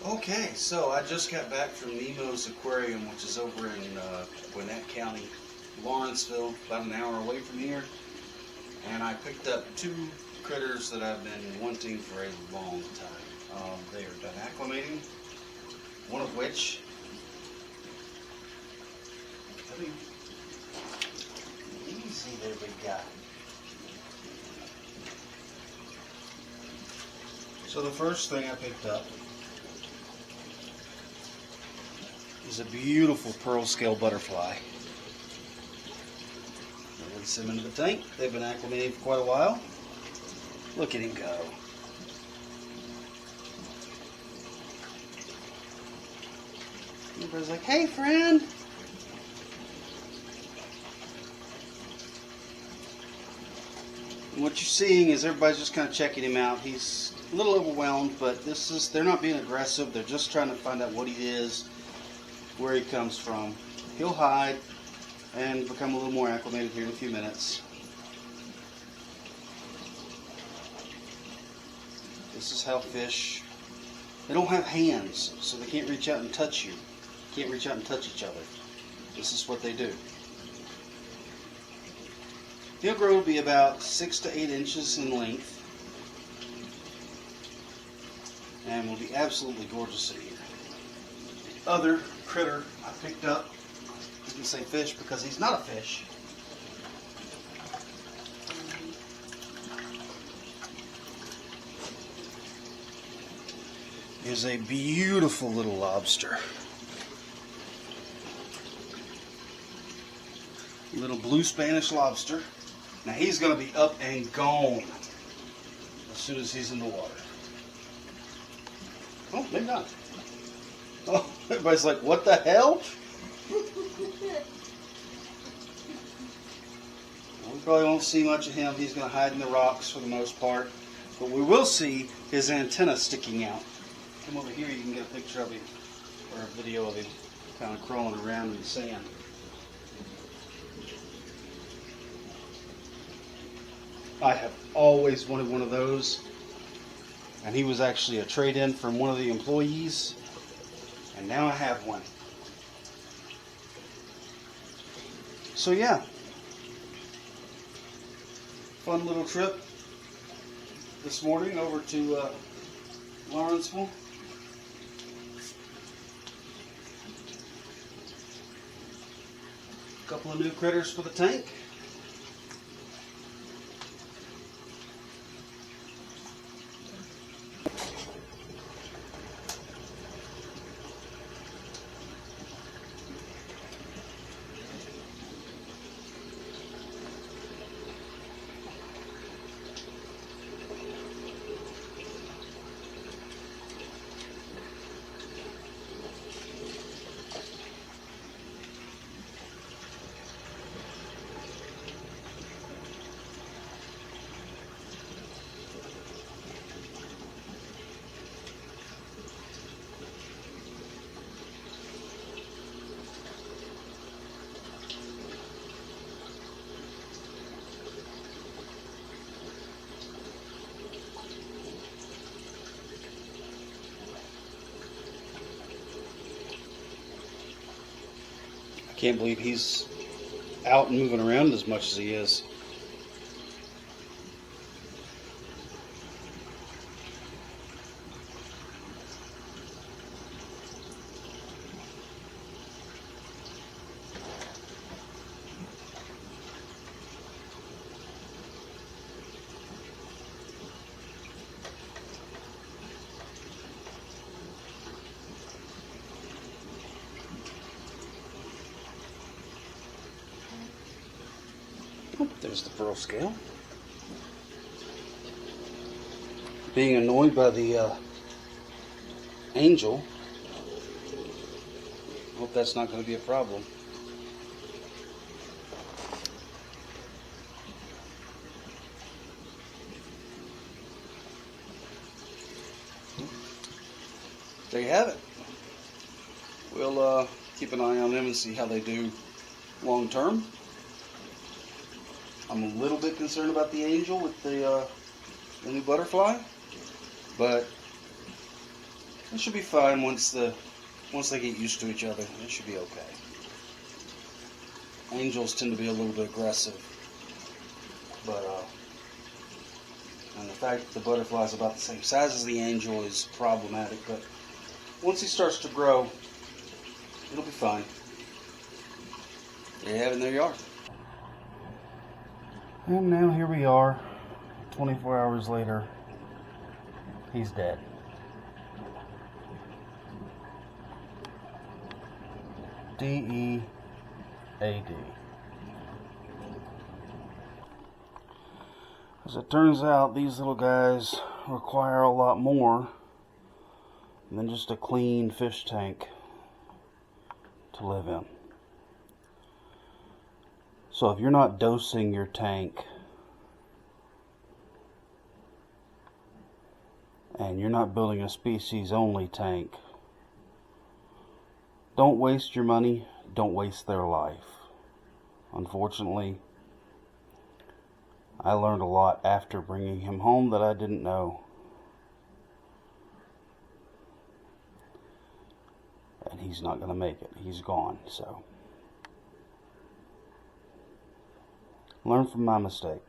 Okay, so I just got back from Nemo's Aquarium, which is over in Gwinnett County, Lawrenceville, about an hour away from here. And I picked up two critters that I've been wanting for a long time. They are done acclimating, one of which, easy there, big guy. So the first thing I picked up is a beautiful pearl scale butterfly. Release them into the tank. They've been acclimating for quite a while. Look at him go. Everybody's like, hey friend. And what you're seeing is everybody's just kind of checking him out. He's a little overwhelmed, but they're not being aggressive. They're just trying to find out what he is, where he comes from. He'll hide and become a little more acclimated here in a few minutes. This is how fish, they don't have hands, so they can't reach out and touch you. Can't reach out and touch each other. This is what they do. He'll grow to be about 6 to 8 inches in length and will be absolutely gorgeous in here. Other critter I picked up, you can say fish because he's not a fish. Is a beautiful little lobster. Little blue Spanish lobster. Now he's going to be up and gone as soon as he's in the water. Oh, maybe not. Oh, everybody's like, what the hell? We probably won't see much of him. He's going to hide in the rocks for the most part. But we will see his antenna sticking out. Come over here, you can get a picture of him, or a video of him kind of crawling around in the sand. I have always wanted one of those, and he was actually a trade-in from one of the employees, and now I have one. So yeah, fun little trip this morning over to Lawrenceville. A couple of new critters for the tank. I can't believe he's out and moving around as much as he is. Oh, there's the pearl scale. Being annoyed by the angel. Hope that's not going to be a problem. There you have it. We'll keep an eye on them and see how they do long term. I'm a little bit concerned about the angel with the new butterfly, but It should be fine once they get used to each other. It should be okay. Angels tend to be a little bit aggressive, but and the fact that the butterfly is about the same size as the angel is problematic. But once he starts to grow, it'll be fine. There you have it, and there you are. And now here we are, 24 hours later. He's dead. D-E-A-D. As it turns out, these little guys require a lot more than just a clean fish tank to live in. So if you're not dosing your tank and you're not building a species-only tank, don't waste your money, don't waste their life. Unfortunately, I learned a lot after bringing him home that I didn't know. And he's not going to make it. He's gone, so. Learn from my mistake.